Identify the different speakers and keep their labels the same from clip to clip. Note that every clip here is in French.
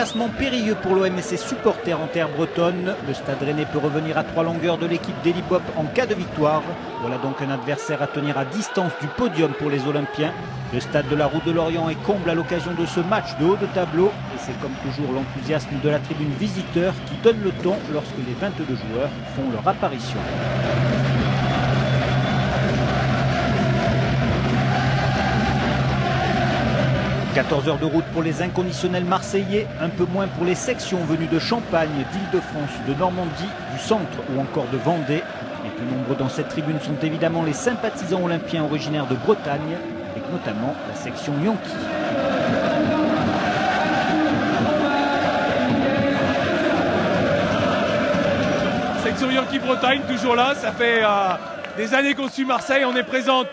Speaker 1: déplacement périlleux pour l'OM et ses supporters en terre bretonne. Le Stade Rennais peut revenir à 3 longueurs de l'équipe d'Elibop en cas de victoire. Voilà donc un adversaire à tenir à distance du podium pour les Olympiens. Le stade de la Route de Lorient est comble à l'occasion de ce match de haut de tableau. Et c'est comme toujours l'enthousiasme de la tribune visiteur qui donne le ton lorsque les 22 joueurs font leur apparition. « 14 heures de route pour les inconditionnels marseillais, un peu moins pour les sections venues de Champagne, d'Île-de-France, de Normandie, du centre ou encore de Vendée. Les plus nombreux dans cette tribune sont évidemment les sympathisants olympiens originaires de Bretagne, avec notamment la section Yankee.
Speaker 2: Section Yankee Bretagne, toujours là, ça fait des années qu'on suit Marseille, on est présent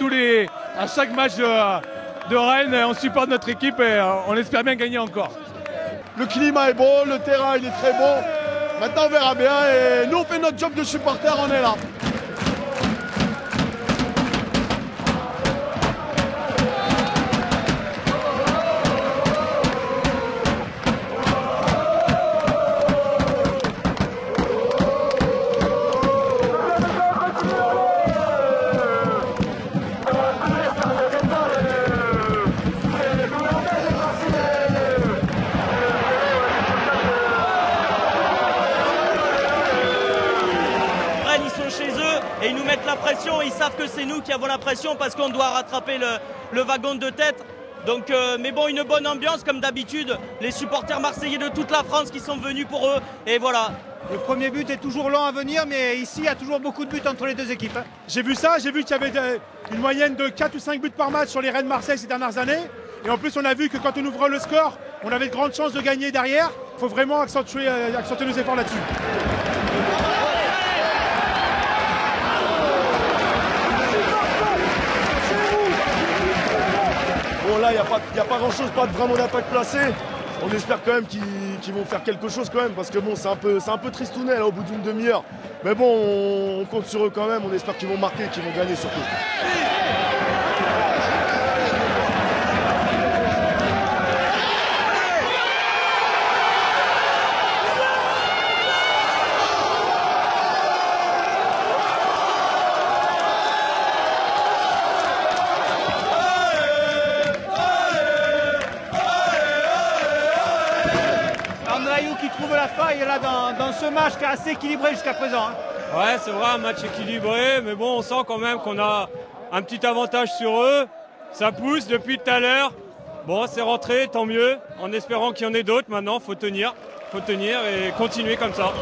Speaker 2: à chaque match de Rennes, on supporte notre équipe et on espère bien gagner encore.
Speaker 3: Le climat est beau, le terrain il est très bon. Maintenant on verra bien et nous on fait notre job de supporter, on est là.
Speaker 4: Et ils nous mettent la pression, ils savent que c'est nous qui avons la pression parce qu'on doit rattraper le wagon de tête. Donc, mais bon, une bonne ambiance comme d'habitude, les supporters marseillais de toute la France qui sont venus pour eux, et voilà.
Speaker 5: Le premier but est toujours long à venir, mais ici il y a toujours beaucoup de buts entre les deux équipes.
Speaker 6: J'ai vu ça, j'ai vu qu'il y avait une moyenne de 4 ou 5 buts par match sur les Rennes Marseille ces dernières années. Et en plus on a vu que quand on ouvre le score, on avait de grandes chances de gagner derrière. Il faut vraiment accentuer nos efforts là-dessus.
Speaker 3: Bon là, il n'y a pas grand-chose, pas vraiment d'attaque placée. On espère quand même qu'ils vont faire quelque chose quand même, parce que bon, c'est un peu tristounet là, au bout d'une demi-heure. Mais bon, on compte sur eux quand même, on espère qu'ils vont marquer et qu'ils vont gagner surtout.
Speaker 5: Qui trouve la faille là dans ce match qui est assez équilibré jusqu'à présent.
Speaker 2: Ouais, c'est vrai, un match équilibré, mais bon, on sent quand même qu'on a un petit avantage sur eux. Ça pousse depuis tout à l'heure. Bon, c'est rentré, tant mieux, en espérant qu'il y en ait d'autres. Maintenant, faut tenir et continuer comme ça.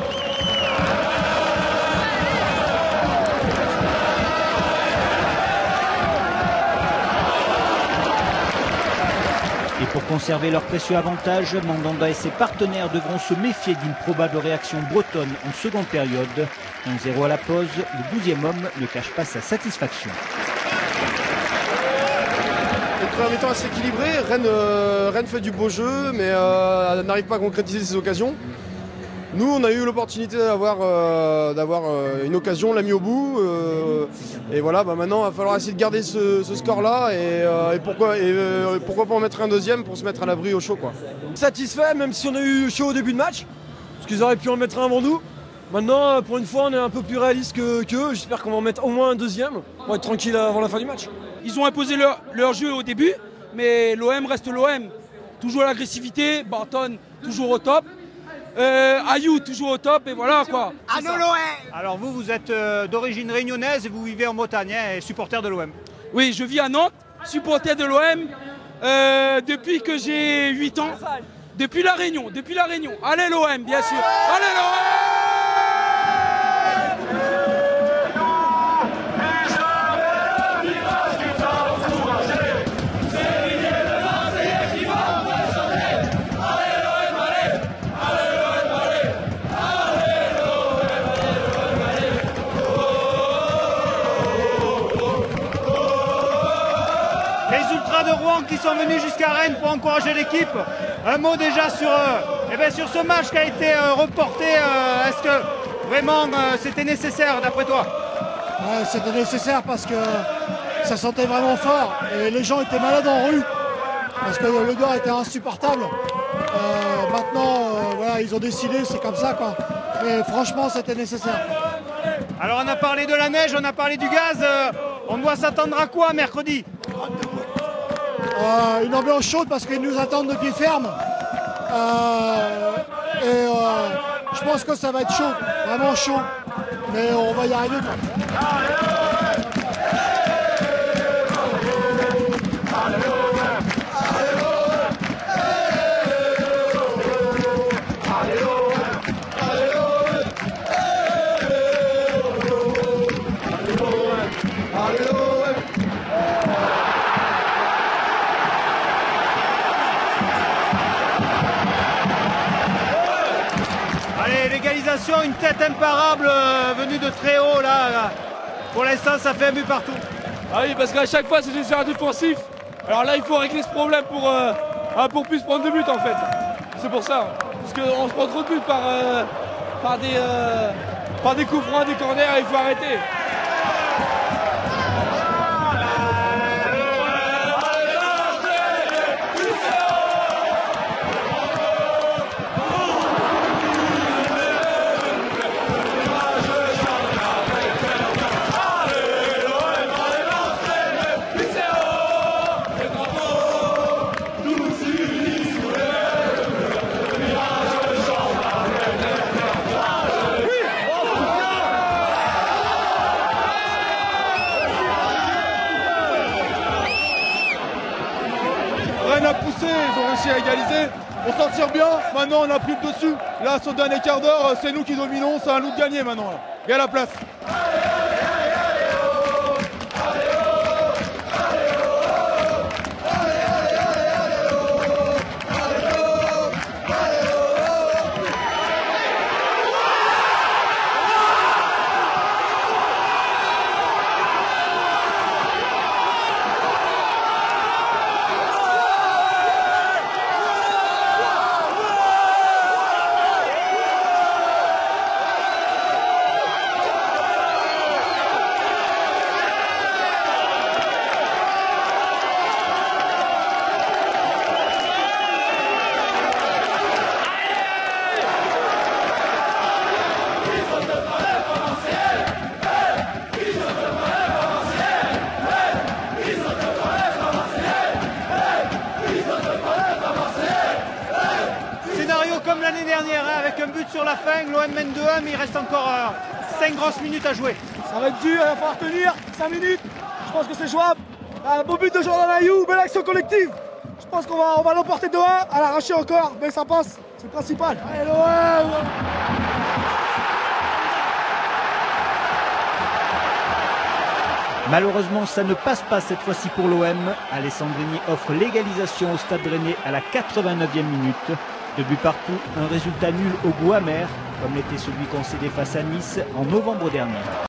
Speaker 1: Et pour conserver leur précieux avantage, Mandanda et ses partenaires devront se méfier d'une probable réaction bretonne en seconde période. 1-0 à la pause, le 12e homme ne cache pas sa satisfaction.
Speaker 3: Le premier mi-temps assez équilibré, Rennes fait du beau jeu, mais n'arrive pas à concrétiser ses occasions. Nous, on a eu l'opportunité d'avoir une occasion, on l'a mis au bout. Et voilà, maintenant, il va falloir essayer de garder ce score-là. Et pourquoi pas en mettre un deuxième pour se mettre à l'abri au chaud, quoi.
Speaker 7: Satisfait, même si on a eu chaud au début de match, parce qu'ils auraient pu en mettre un avant nous. Maintenant, pour une fois, on est un peu plus réaliste qu'eux. J'espère qu'on va en mettre au moins un deuxième pour être tranquille avant la fin du match.
Speaker 8: Ils ont imposé leur jeu au début, mais l'OM reste l'OM. Toujours l'agressivité, Barton toujours au top. Ayou toujours au top et voilà quoi.
Speaker 5: Alors vous êtes d'origine réunionnaise et vous vivez en Bretagne et supporter de l'OM.
Speaker 8: Oui, je vis à Nantes, supporter de l'OM depuis que j'ai 8 ans. Depuis la Réunion. Allez l'OM, bien sûr. Allez l'OM!
Speaker 5: De Rouen qui sont venus jusqu'à Rennes pour encourager l'équipe. Un mot déjà sur ce match qui a été reporté. Est-ce que vraiment c'était nécessaire d'après toi?
Speaker 9: Ouais, c'était nécessaire parce que ça sentait vraiment fort et les gens étaient malades en rue parce que le gars était insupportable. Maintenant voilà, ils ont décidé, c'est comme ça quoi. Mais franchement, c'était nécessaire.
Speaker 5: Alors on a parlé de la neige, on a parlé du gaz. On doit s'attendre à quoi mercredi?
Speaker 9: Une ambiance chaude parce qu'ils nous attendent de pied ferme. Je pense que ça va être chaud, vraiment chaud. Mais on va y arriver quoi.
Speaker 5: Allez, l'égalisation, une tête imparable venue de très haut là. Pour l'instant, ça fait un but partout.
Speaker 8: Ah oui, parce qu'à chaque fois, c'est juste un défensif. Alors là, il faut régler ce problème pour plus prendre de buts en fait. C'est pour ça. Parce qu'on se prend trop de buts par des coups francs, des corners, il faut arrêter.
Speaker 10: Rennes a poussé, ils ont réussi à égaliser. On s'en tire bien, maintenant on n'a plus le dessus. Là, sur le dernier quart d'heure, c'est nous qui dominons, c'est à nous de gagner maintenant. Là. Et à la place.
Speaker 5: Comme l'année dernière, hein, avec un but sur la fin, l'OM mène 2-1, mais il reste encore 5 grosses minutes à jouer.
Speaker 7: Ça va être dur, il va falloir tenir 5 minutes. Je pense que c'est jouable. Un beau but de Jordan Ayew, belle action collective. Je pense qu'on va l'emporter 2-1, à l'arracher encore, mais ça passe, c'est le principal. Allez l'OM!
Speaker 1: Malheureusement, ça ne passe pas cette fois-ci pour l'OM. Alessandrini offre l'égalisation au Stade Rennais à la 89e minute. 2 buts partout, un résultat nul au goût amer, comme l'était celui concédé face à Nice en novembre dernier.